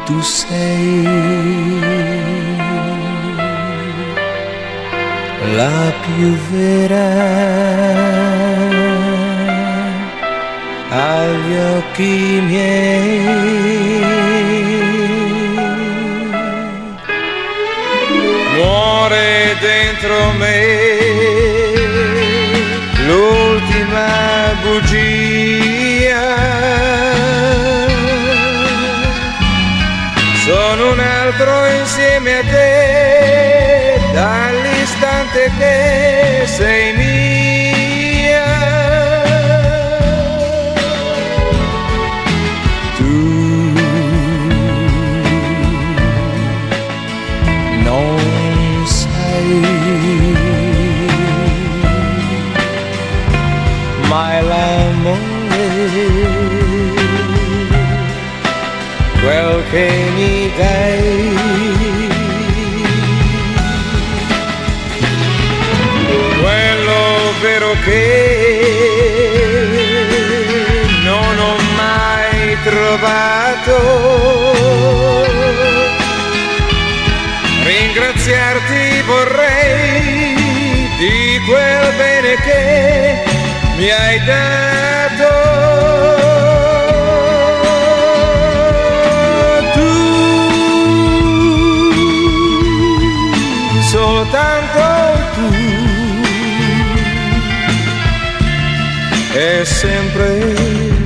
Tu sei la più vera agli occhi miei. Muore dentro me l'ultima bugia. Sono un altro insieme a te dall'istante che sei mia. Tu non sai mai l'amore, quel che mi dai. Quello vero che non ho mai trovato. Ringraziarti vorrei di quel bene che mi hai dato. Soltanto tu, e sempre